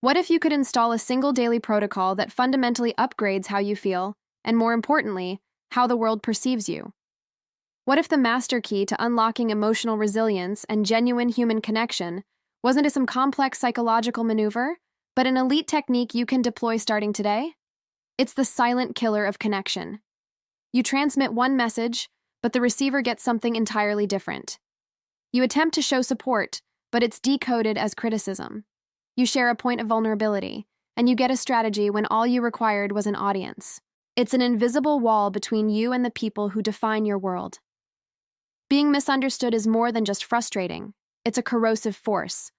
What if you could install a single daily protocol that fundamentally upgrades how you feel, and more importantly, how the world perceives you? What if the master key to unlocking emotional resilience and genuine human connection wasn't some complex psychological maneuver, but an elite technique you can deploy starting today? It's the silent killer of connection. You transmit one message, but the receiver gets something entirely different. You attempt to show support, but it's decoded as criticism. You share a point of vulnerability, and you get a strategy when all you required was an audience. It's an invisible wall between you and the people who define your world. Being misunderstood is more than just frustrating. It's a corrosive force.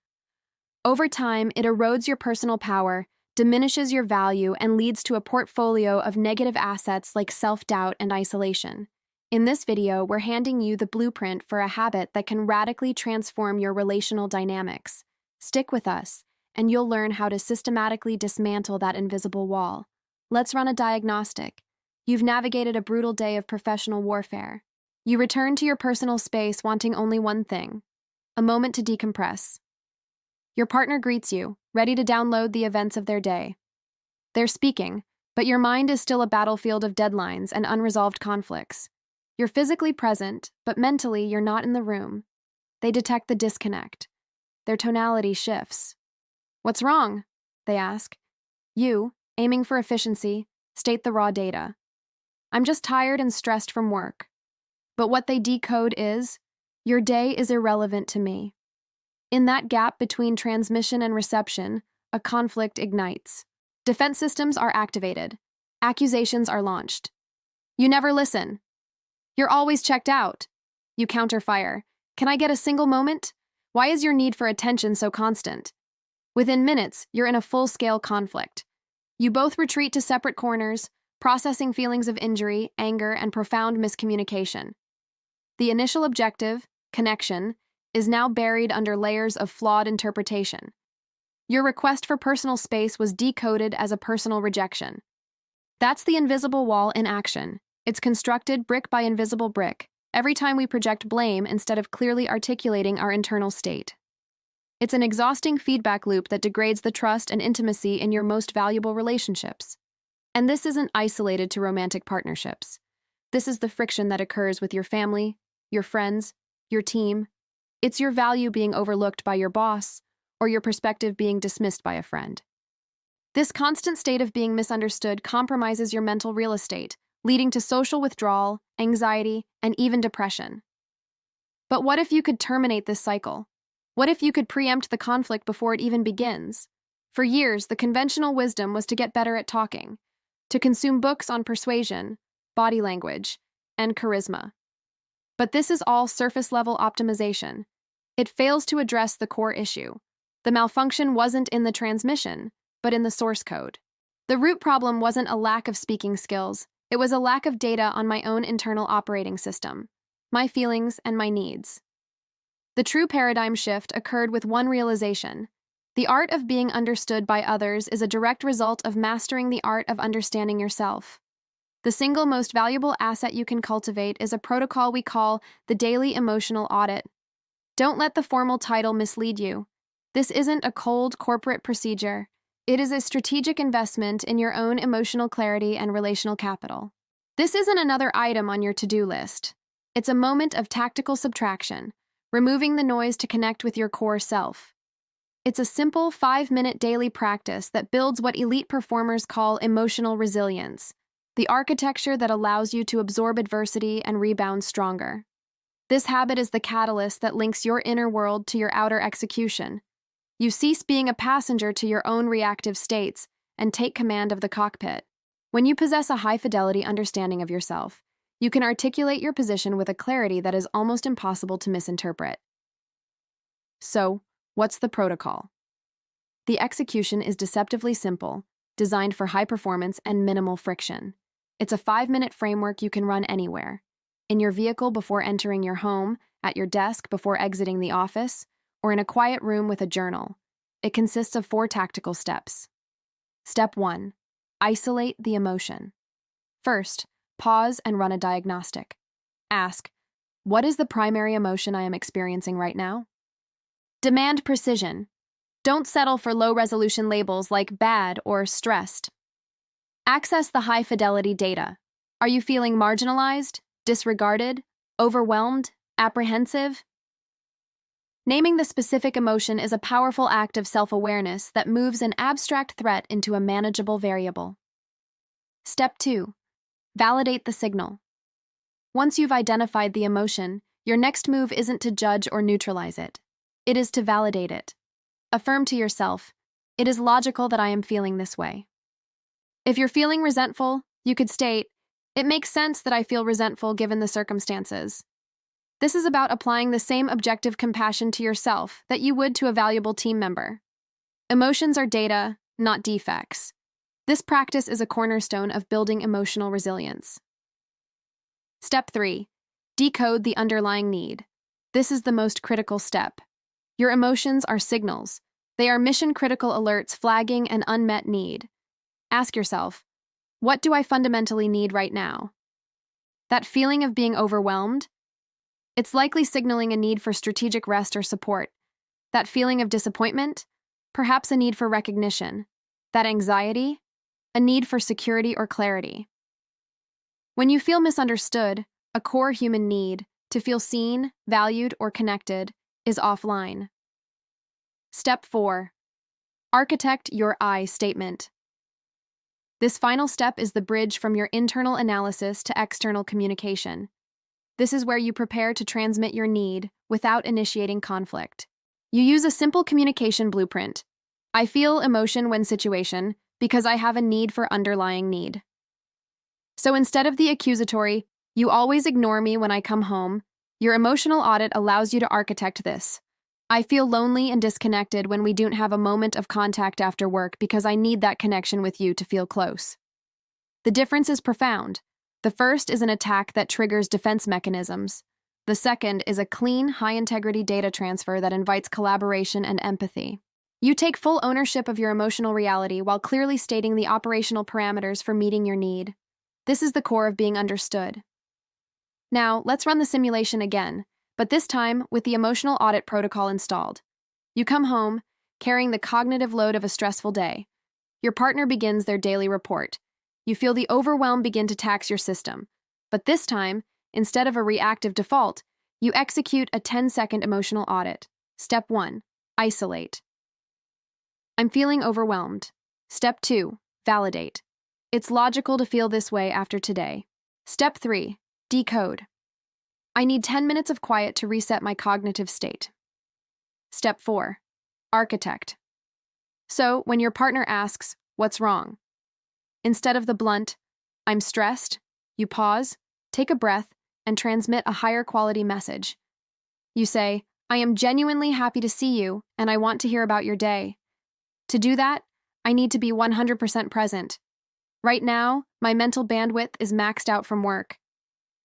Over time, it erodes your personal power, diminishes your value, and leads to a portfolio of negative assets like self-doubt and isolation. In this video, we're handing you the blueprint for a habit that can radically transform your relational dynamics. Stick with us, and you'll learn how to systematically dismantle that invisible wall. Let's run a diagnostic. You've navigated a brutal day of professional warfare. You return to your personal space wanting only one thing: a moment to decompress. Your partner greets you, ready to download the events of their day. They're speaking, but your mind is still a battlefield of deadlines and unresolved conflicts. You're physically present, but mentally you're not in the room. They detect the disconnect. Their tonality shifts. "What's wrong?" they ask. You, aiming for efficiency, state the raw data. "I'm just tired and stressed from work." But what they decode is, "Your day is irrelevant to me." In that gap between transmission and reception, a conflict ignites. Defense systems are activated. Accusations are launched. "You never listen." "You're always checked out." You counterfire. "Can I get a single moment? Why is your need for attention so constant?" Within minutes, you're in a full-scale conflict. You both retreat to separate corners, processing feelings of injury, anger, and profound miscommunication. The initial objective, connection, is now buried under layers of flawed interpretation. Your request for personal space was decoded as a personal rejection. That's the invisible wall in action. It's constructed brick by invisible brick, every time we project blame instead of clearly articulating our internal state. It's an exhausting feedback loop that degrades the trust and intimacy in your most valuable relationships. And this isn't isolated to romantic partnerships. This is the friction that occurs with your family, your friends, your team. It's your value being overlooked by your boss, or your perspective being dismissed by a friend. This constant state of being misunderstood compromises your mental real estate, leading to social withdrawal, anxiety, and even depression. But what if you could terminate this cycle? What if you could preempt the conflict before it even begins? For years, the conventional wisdom was to get better at talking, to consume books on persuasion, body language, and charisma. But this is all surface-level optimization. It fails to address the core issue. The malfunction wasn't in the transmission, but in the source code. The root problem wasn't a lack of speaking skills. It was a lack of data on my own internal operating system, my feelings and my needs. The true paradigm shift occurred with one realization: the art of being understood by others is a direct result of mastering the art of understanding yourself. The single most valuable asset you can cultivate is a protocol we call the Daily Emotional Audit. Don't let the formal title mislead you. This isn't a cold corporate procedure. It is a strategic investment in your own emotional clarity and relational capital. This isn't another item on your to-do list. It's a moment of tactical subtraction, removing the noise to connect with your core self. It's a simple 5-minute daily practice that builds what elite performers call emotional resilience, the architecture that allows you to absorb adversity and rebound stronger. This habit is the catalyst that links your inner world to your outer execution. You cease being a passenger to your own reactive states and take command of the cockpit. When you possess a high-fidelity understanding of yourself, you can articulate your position with a clarity that is almost impossible to misinterpret. So, what's the protocol? The execution is deceptively simple, designed for high performance and minimal friction. It's a 5-minute framework you can run anywhere: in your vehicle before entering your home, at your desk before exiting the office, or in a quiet room with a journal. It consists of 4 tactical steps. Step 1. Isolate the emotion. First, pause and run a diagnostic. Ask, what is the primary emotion I am experiencing right now? Demand precision. Don't settle for low-resolution labels like bad or stressed. Access the high-fidelity data. Are you feeling marginalized, disregarded, overwhelmed, apprehensive? Naming the specific emotion is a powerful act of self-awareness that moves an abstract threat into a manageable variable. Step 2. Validate the signal. Once you've identified the emotion, your next move isn't to judge or neutralize it. It is to validate it. Affirm to yourself, "It is logical that I am feeling this way." If you're feeling resentful, you could state, "It makes sense that I feel resentful given the circumstances." This is about applying the same objective compassion to yourself that you would to a valuable team member. Emotions are data, not defects. This practice is a cornerstone of building emotional resilience. Step 3. Decode the underlying need. This is the most critical step. Your emotions are signals. They are mission-critical alerts flagging an unmet need. Ask yourself, what do I fundamentally need right now? That feeling of being overwhelmed? It's likely signaling a need for strategic rest or support. That feeling of disappointment? Perhaps a need for recognition. That anxiety? A need for security or clarity. When you feel misunderstood, a core human need, to feel seen, valued, or connected, is offline. Step 4. Architect your I statement. This final step is the bridge from your internal analysis to external communication. This is where you prepare to transmit your need without initiating conflict. You use a simple communication blueprint. I feel emotion when situation because I have a need for underlying need. So instead of the accusatory, "You always ignore me when I come home," your emotional audit allows you to architect this. I feel lonely and disconnected when we don't have a moment of contact after work because I need that connection with you to feel close. The difference is profound. The first is an attack that triggers defense mechanisms. The second is a clean, high-integrity data transfer that invites collaboration and empathy. You take full ownership of your emotional reality while clearly stating the operational parameters for meeting your need. This is the core of being understood. Now, let's run the simulation again, but this time with the emotional audit protocol installed. You come home, carrying the cognitive load of a stressful day. Your partner begins their daily report. You feel the overwhelm begin to tax your system. But this time, instead of a reactive default, you execute a 10-second emotional audit. Step 1. Isolate. I'm feeling overwhelmed. Step 2. Validate. It's logical to feel this way after today. Step 3. Decode. I need 10 minutes of quiet to reset my cognitive state. Step 4. Architect. So, when your partner asks, "What's wrong?" instead of the blunt, "I'm stressed," you pause, take a breath, and transmit a higher quality message. You say, "I am genuinely happy to see you, and I want to hear about your day. To do that, I need to be 100% present. Right now, my mental bandwidth is maxed out from work.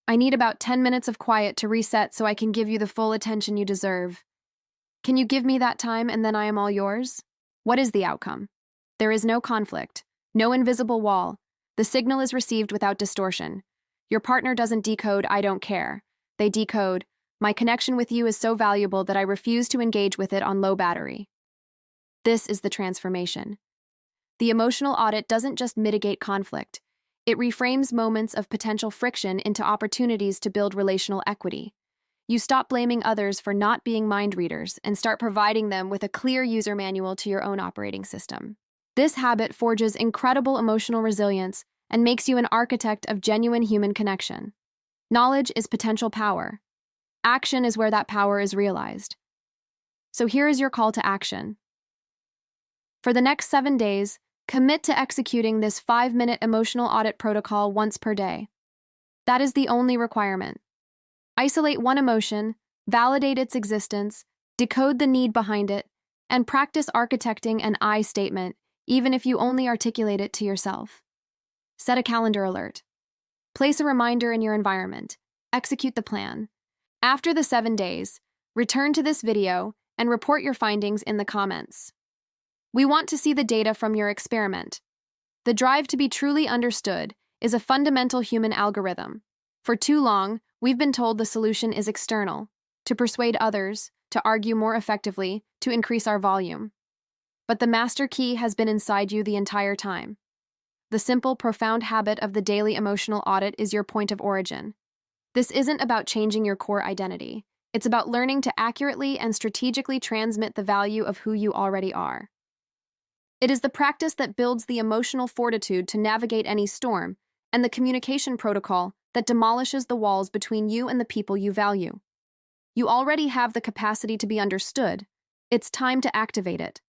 I need about 10 minutes of quiet to reset so I can give you the full attention you deserve. Can you give me that time and then I am all yours?" What is the outcome? There is no conflict, no invisible wall. The signal is received without distortion. Your partner doesn't decode, "I don't care." They decode, "My connection with you is so valuable that I refuse to engage with it on low battery." This is the transformation. The emotional audit doesn't just mitigate conflict. It reframes moments of potential friction into opportunities to build relational equity. You stop blaming others for not being mind readers and start providing them with a clear user manual to your own operating system. This habit forges incredible emotional resilience and makes you an architect of genuine human connection. Knowledge is potential power. Action is where that power is realized. So here is your call to action. For the next 7 days, commit to executing this 5-minute emotional audit protocol once per day. That is the only requirement. Isolate one emotion, validate its existence, decode the need behind it, and practice architecting an I statement, even if you only articulate it to yourself. Set a calendar alert. Place a reminder in your environment. Execute the plan. After the 7 days, return to this video and report your findings in the comments. We want to see the data from your experiment. The drive to be truly understood is a fundamental human algorithm. For too long, we've been told the solution is external, to persuade others, to argue more effectively, to increase our volume. but the master key has been inside you the entire time. The simple, profound habit of the daily emotional audit is your point of origin. This isn't about changing your core identity. It's about learning to accurately and strategically transmit the value of who you already are. It is the practice that builds the emotional fortitude to navigate any storm, and the communication protocol that demolishes the walls between you and the people you value. You already have the capacity to be understood. It's time to activate it.